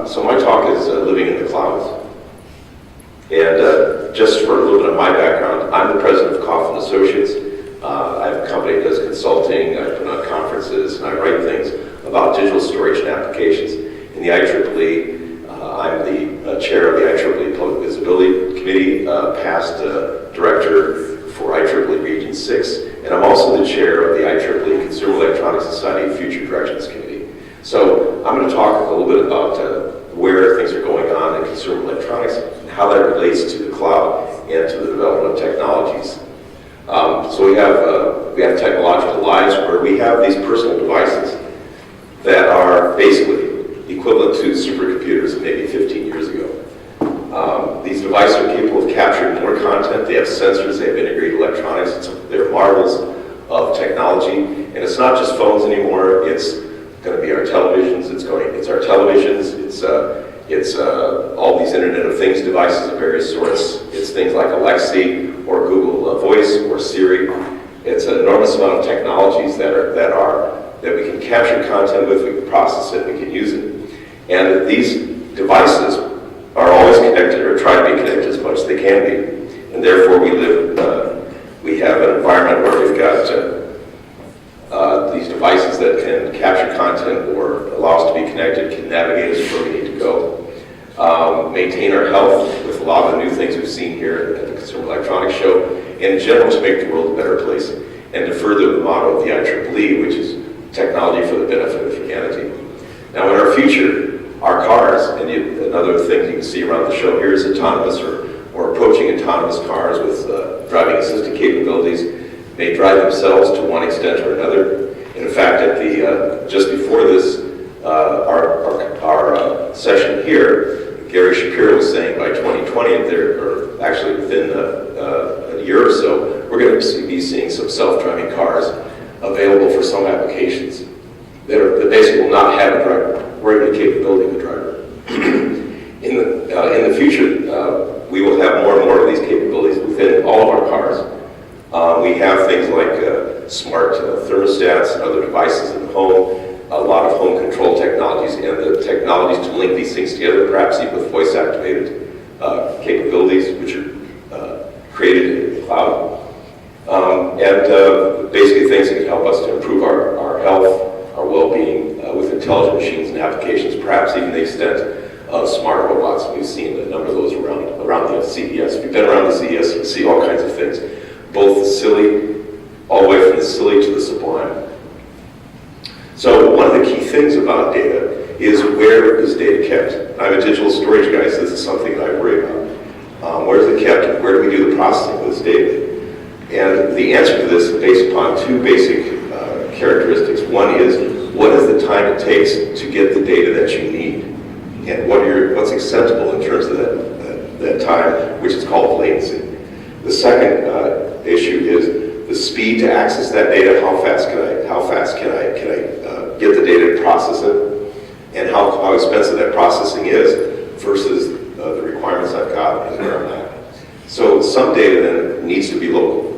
So my talk is living in the clouds. And just for a little bit of my background, I'm the president of Coughlin Associates. I have a company that does consulting, I put on conferences, and I write things about digital storage and applications. In the IEEE, I'm the chair of the IEEE Public Visibility Committee, past director for IEEE Region 6, and I'm also the chair of the IEEE Consumer Electronics Society Future Directions Committee. So I'm going to talk a little bit about where things are going on in consumer electronics and how that relates to the cloud and to the development of technologies. So we have technological lives where we have these personal devices that are basically equivalent to supercomputers maybe 15 years ago. These devices are capable of capturing more content. They have sensors, they have integrated electronics. They're marvels of technology. And it's not just phones anymore. It's going to be our televisions. It's our televisions. It's all these Internet of Things devices of various sorts. It's things like Alexa or Google Voice or Siri. It's an enormous amount of technologies that we can capture content with, we can process it, we can use it. And these devices are always connected or try to be connected as much as they can be. And therefore we have an environment where we've got these devices that can capture content or allow us to be connected, can navigate us where we need to go, maintain our health with a lot of the new things we've seen here at the Consumer Electronics Show, and in general to make the world a better place, and to further the motto of the IEEE, which is technology for the benefit of humanity. Now in our future, our cars, and another thing you can see around the show here is autonomous or approaching autonomous cars with driving assistant capabilities, may drive themselves to one extent or another. In fact, just before this, our session here, Gary Shapiro was saying by 2020, or actually within a year or so, we're going to be seeing some self-driving cars available for some applications that basically will not have a driver, or even the capability of a driver. In the future, we will have more and more of these capabilities within all of our cars. We have things like smart thermostats and other devices in the home, a lot of home control technologies, and the technologies to link these things together, perhaps even with voice-activated capabilities, which are created in the cloud. And basically things that can help us to improve our health, our well-being with intelligent machines and applications, perhaps even the extent of smart robots. We've seen a number of those around the CES. If you've been around the CES, you can see all kinds of things, both the silly, all the way from the silly to the sublime. So one of the key things about data is where is data kept? I'm a digital storage guy, so this is something that I worry about. Where is it kept, and where do we do the processing of this data? And the answer to this is based upon two basic characteristics. One is, what is the time it takes to get the data that you need? And what's acceptable in terms of that time, which is called latency. The second issue is the speed to access that data. How fast can I get the data and process it, and how expensive that processing is versus the requirements I've got and where I'm at. So some data then needs to be local,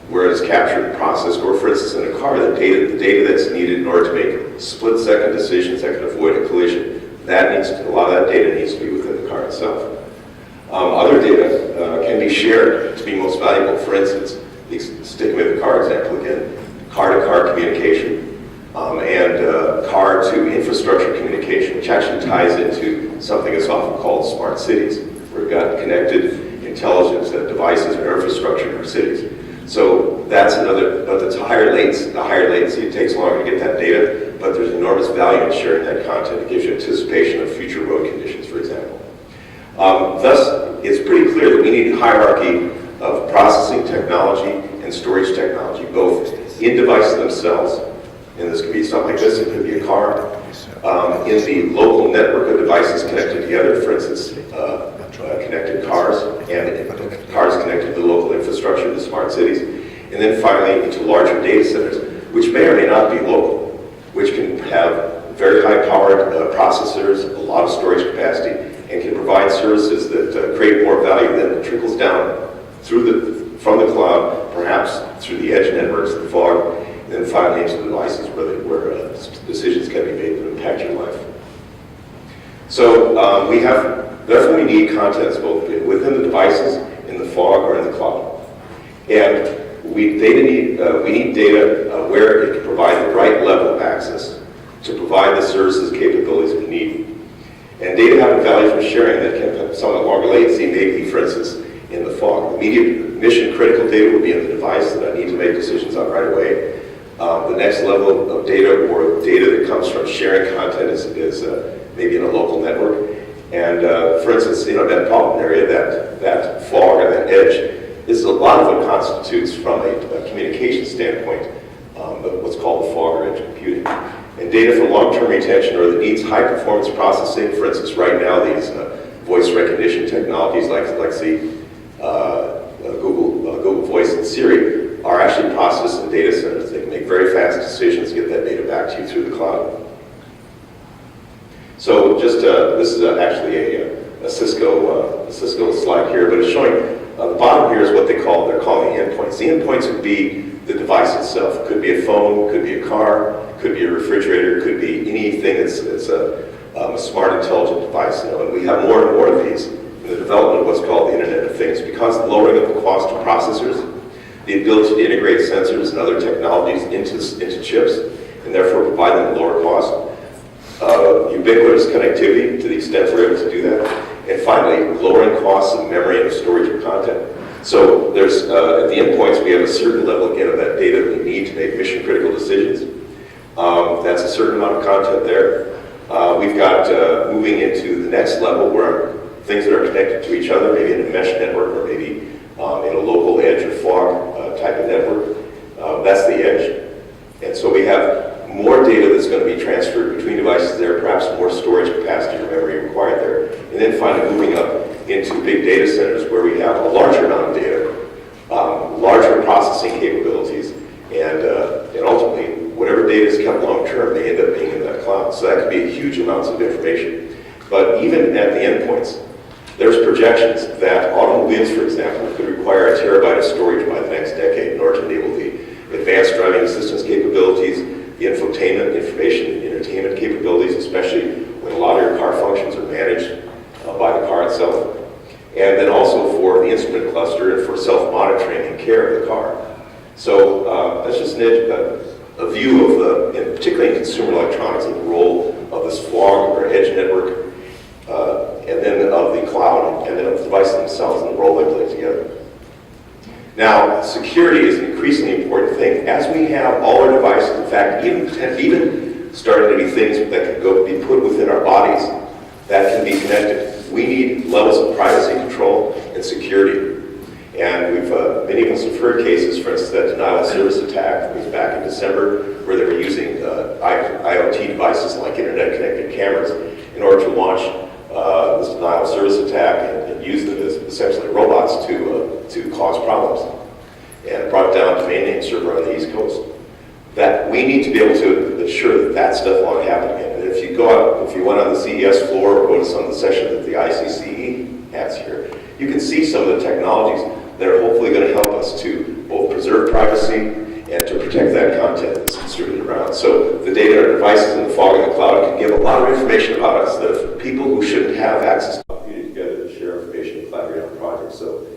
where it is captured and processed, or for instance in a car, the data that's needed in order to make split-second decisions that can avoid a collision, a lot of that data needs to be within the car itself. Other data can be shared to be most valuable. For instance, sticking with the car example again, car-to-car communication and car-to-infrastructure communication, which actually ties into something that's often called smart cities. We've got connected intelligence devices and infrastructure in our cities. So that's another, but it's a higher latency, it takes longer to get that data, but there's enormous value in sharing that content. It gives you anticipation of future road conditions, for example. Thus, it's pretty clear that we need a hierarchy of processing technology and storage technology, both in devices themselves, and this could be something like this, it could be a car, in the local network of devices connected together, for instance, connected cars, and cars connected to the local infrastructure, the smart cities, and then finally into larger data centers, which may or may not be local, which can have very high-powered processors, a lot of storage capacity, and can provide services that create more value than trickles down from the cloud, perhaps through the edge networks, the fog, and then finally into the devices where decisions can be made that impact your life. So therefore we need contents both within the devices, in the fog, or in the cloud. And we need data where it can provide the right level of access to provide the services capabilities we need. And data having value from sharing that can have somewhat longer latency may be, for instance, in the fog. Immediate mission critical data will be in the device that I need to make decisions on right away. The next level of data or data that comes from sharing content is maybe in a local network. And for instance, in a metropolitan area, that fog or that edge is a lot of what constitutes from a communication standpoint what's called the fog or edge computing. And data for long-term retention or that needs high-performance processing, for instance, right now these voice recognition technologies like say Google Voice and Siri are actually processed in data centers. They can make very fast decisions, get that data back to you through the cloud. So just this is actually a Cisco slide here, but it's showing the bottom here is what they're calling the endpoints. The endpoints would be the device itself. It could be a phone, could be a car, could be a refrigerator, could be anything that's a smart, intelligent device. And we have more and more of these in the development of what's called the Internet of Things. Because the lowering of the cost of processors, the ability to integrate sensors and other technologies into chips, and therefore provide them at lower cost. Ubiquitous connectivity to the extent we're able to do that. And finally, lowering costs of memory and of storage of content. So there's, at the endpoints, we have a certain level, again, of that data that we need to make mission-critical decisions. That's a certain amount of content there. We've got moving into the next level where things that are connected to each other, maybe in a mesh network or maybe in a local edge or fog type of network. That's the edge. And so we have more data that's going to be transferred between devices there, perhaps more storage capacity or memory required there. And then finally moving up into big data centers where we have a larger amount of data, larger processing capabilities, and ultimately, whatever data is kept long term, they end up being in that cloud. So that could be huge amounts of information. But even at the endpoints, there's projections that automobiles, for example, could require a terabyte of storage by the next decade in order to enable the advanced driving assistance capabilities, the infotainment, information, and entertainment capabilities, especially when a lot of your car functions are managed by the car itself. And then also for the instrument cluster and for self-monitoring and care of the car. So that's just a view of, particularly in consumer electronics, of the role of this fog or edge network, and then of the cloud, and then of the devices themselves and the role they play together. Now, security is an increasingly important thing. As we have all our devices, in fact, even starting to be things that can be put within our bodies that can be connected, we need levels of privacy control and security. And many of us have heard cases, for instance, that denial of service attack that was back in December, where they were using IoT devices like internet-connected cameras in order to launch this denial of service attack and use them as essentially robots to cause problems. And brought down domain name server on the East Coast. That we need to be able to ensure that that stuff won't happen again. And if you go out, if you went on the CES floor or go to some of the sessions that the IEEE has here, you can see some of the technologies that are hopefully going to help us to both preserve privacy and to protect that content that's distributed around. So the data in our devices in the fog and the cloud can give a lot of information about us that people who shouldn't have access to together to share information and collaborate on projects. So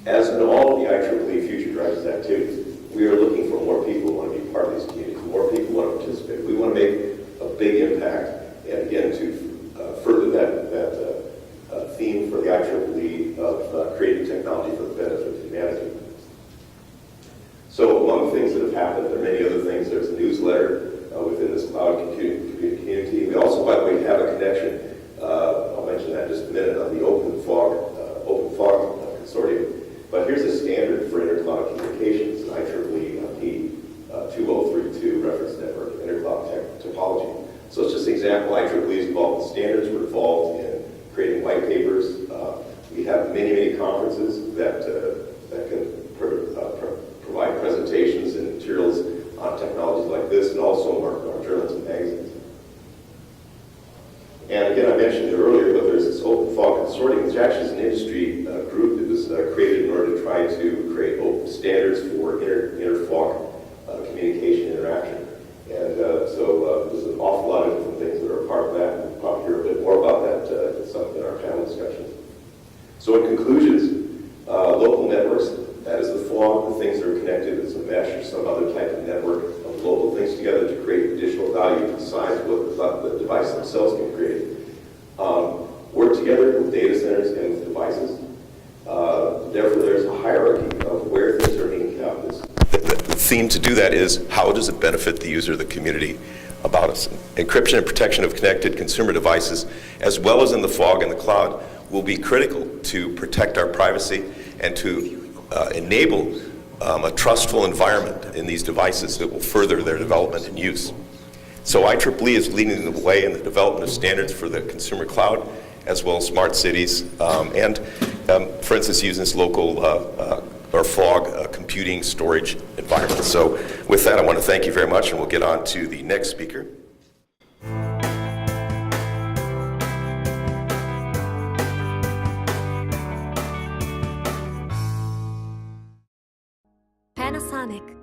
as in all of the IEEE Future Directions activities, we are looking for more people who want to be part of these communities, more people who want to participate. We want to make a big impact, and again, to further that theme for the IEEE of creating technology for the benefit of humanity. So among the things that have happened, there are many other things. There's a newsletter within this cloud computing community. We also, by the way, have a connection, I'll mention that in just a minute, on the Open Fog Consortium. But here's a standard for intercloud communications, an IEEE 2032 reference network, intercloud topology. So it's just an example. IEEE is involved in standards. We're involved in creating white papers. We have many, many conferences that can provide presentations and materials on technologies like this, and also our journals and magazines. And again, I mentioned it earlier, but there's this Open Fog Consortium, which actually is an industry group that was created in order to try to create open standards for inter-fog communication interaction. And so there's an awful lot of different things that are a part of that. We'll probably hear a bit more about that So in conclusions, local networks, that is the fog, the things that are connected, it's a mesh or some other type of network of local things together to create additional value besides what the device themselves can create. Work together with data centers and with devices. Therefore, there's a hierarchy of where things are being kept. The theme to do that is, how does it benefit the user, the community about us? Encryption and protection of connected consumer devices, as well as in the fog and the cloud, will be critical to protect our privacy and to enable a trustful environment in these devices that will further their development and use. So IEEE is leading the way in the development of standards for the consumer cloud, as well as smart cities, and for instance, using this local or fog computing storage environment. So with that, I want to thank you very much, and we'll get on to the next speaker. Panasonic.